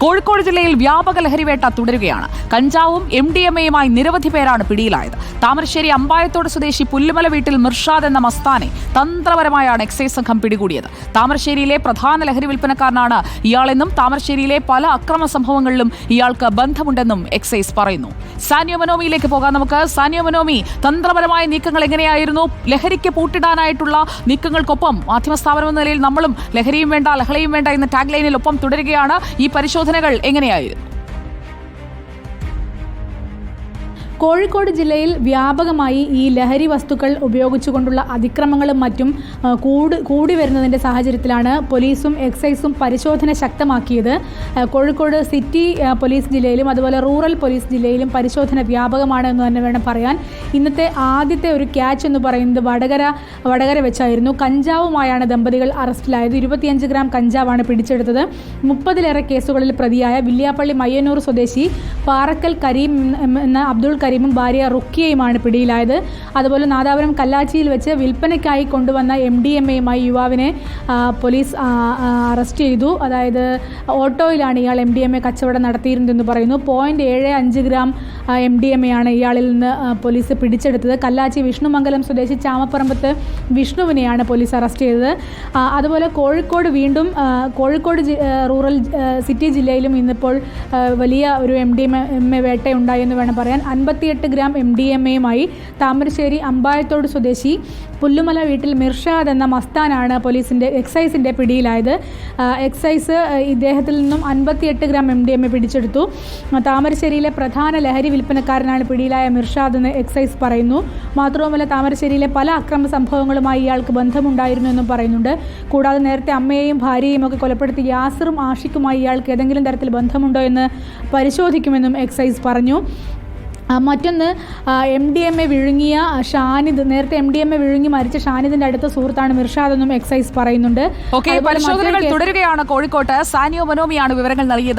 കോഴിക്കോട് ജില്ലയിൽ വ്യാപക ലഹരിവേട്ട തുടരുകയാണ്. കഞ്ചാവും MDMAയുമായി നിരവധി പേരാണ് പിടിയിലായത്. താമരശ്ശേരി അമ്പായത്തോട് സ്വദേശി പുല്ലുമല വീട്ടിൽ മിർഷാദ് എന്ന മസ്താനെ തന്ത്രപരമായാണ് എക്സൈസ് സംഘം പിടികൂടിയത്. താമരശ്ശേരിയിലെ പ്രധാന ലഹരി വിൽപ്പനക്കാരനാണ് ഇയാളെന്നും താമരശ്ശേരിയിലെ പല അക്രമ സംഭവങ്ങളിലും ഇയാൾക്ക് ബന്ധമുണ്ടെന്നും എക്സൈസ് പറയുന്നു. സാനിയോ മനോമിയിലേക്ക് പോകാം നമുക്ക്. സാനിയോ മനോമി, തന്ത്രപരമായ നീക്കങ്ങൾ എങ്ങനെയായിരുന്നു? ലഹരിക്ക് പൂട്ടിടാനായിട്ടുള്ള നീക്കങ്ങൾക്കൊപ്പം മാധ്യമസ്ഥാപനം എന്ന നിലയിൽ നമ്മളും ലഹരിയും വേണ്ട ലഹളയും വേണ്ട എന്ന ടാഗ് ലൈനിൽ ഒപ്പം തുടരുകയാണ്. ഈ പരിശോധനകൾ എങ്ങനെയായിരുന്നു? കോഴിക്കോട് ജില്ലയിൽ വ്യാപകമായി ഈ ലഹരി വസ്തുക്കൾ ഉപയോഗിച്ചുകൊണ്ടുള്ള അതിക്രമങ്ങളും മറ്റും കൂടി വരുന്നതിൻ്റെ സാഹചര്യത്തിലാണ് പോലീസും എക്സൈസും പരിശോധന ശക്തമാക്കിയത്. കോഴിക്കോട് സിറ്റി പോലീസ് ജില്ലയിലും അതുപോലെ റൂറൽ പോലീസ് ജില്ലയിലും പരിശോധന വ്യാപകമാണ് എന്ന് തന്നെ വേണം പറയാൻ. ഇന്നത്തെ ആദ്യത്തെ ഒരു ക്യാച്ച് എന്ന് പറയുന്നത് വടകര വെച്ചായിരുന്നു. കഞ്ചാവുമായാണ് ദമ്പതികൾ അറസ്റ്റിലായത്. 25 ഗ്രാം കഞ്ചാവാണ് പിടിച്ചെടുത്തത്. 30-ലേറെ കേസുകളിൽ പ്രതിയായ വില്യാപ്പള്ളി മയ്യന്നൂർ സ്വദേശി പാറക്കൽ കരീം എന്ന അബ്ദുൾ കരീമും ഭാര്യ റുക്കിയയുമാണ് പിടിയിലായത്. അതുപോലെ നാദാപുരം കല്ലാച്ചിയിൽ വെച്ച് വിൽപ്പനയ്ക്കായി കൊണ്ടുവന്ന MDMAയുമായി യുവാവിനെ പോലീസ് അറസ്റ്റ് ചെയ്തു. അതായത് ഓട്ടോയിലാണ് ഇയാൾ MDMA കച്ചവടം നടത്തിയിരുന്നതെന്ന് പറയുന്നു. 0.75 ഗ്രാം MDMAയാണ് ഇയാളിൽ നിന്ന് പോലീസ് പിടിച്ചെടുത്തത്. കല്ലാച്ചി വിഷ്ണുമംഗലം സ്വദേശി ചാമപ്പറമ്പത്ത് വിഷ്ണുവിനെയാണ് പോലീസ് അറസ്റ്റ് ചെയ്തത്. അതുപോലെ കോഴിക്കോട് റൂറൽ സിറ്റി ജില്ലയിലും ഇന്നിപ്പോൾ വലിയ ഒരു MDMA വേട്ടയുണ്ടായെന്ന് വേണം പറയാൻ. 58 ഗ്രാം MDMAയുമായി താമരശ്ശേരി അമ്പായത്തോട് സ്വദേശി പുല്ലുമല വീട്ടിൽ മിർഷാദ് എന്ന മസ്താനാണ് എക്സൈസിൻ്റെ പിടിയിലായത്. എക്സൈസ് ഇദ്ദേഹത്തിൽ നിന്നും 58 ഗ്രാം MDMA പിടിച്ചെടുത്തു. താമരശ്ശേരിയിലെ പ്രധാന ലഹരി വിൽപ്പനക്കാരനാണ് പിടിയിലായ മിർഷാദ് എന്ന് എക്സൈസ് പറയുന്നു. മാത്രവുമല്ല, താമരശ്ശേരിയിലെ പല അക്രമ സംഭവങ്ങളുമായി ഇയാൾക്ക് ബന്ധമുണ്ടായിരുന്നു എന്നും പറയുന്നുണ്ട്. കൂടാതെ നേരത്തെ അമ്മയെയും ഭാര്യയെയും ഒക്കെ കൊലപ്പെടുത്തി യാസിറും ആഷിഖുമായി ഇയാൾക്ക് ഏതെങ്കിലും തരത്തിൽ ബന്ധമുണ്ടോ എന്ന് പരിശോധിക്കുമെന്നും എക്സൈസ് പറഞ്ഞു. മറ്റൊന്ന്, MDMA വിഴുങ്ങിയ ഷാനിദ്, നേരത്തെ MDMA വിഴുങ്ങി മരിച്ച ഷാനിദിന്റെ അടുത്ത സുഹൃത്താണ് മിർഷാദ് എന്നും എക്സൈസ് പറയുന്നുണ്ട്. പരിശോധനകൾ തുടരുകയാണ്. കോഴിക്കോട്ട് സാനിയോ മനോമിയാണ് വിവരങ്ങൾ നൽകിയത്.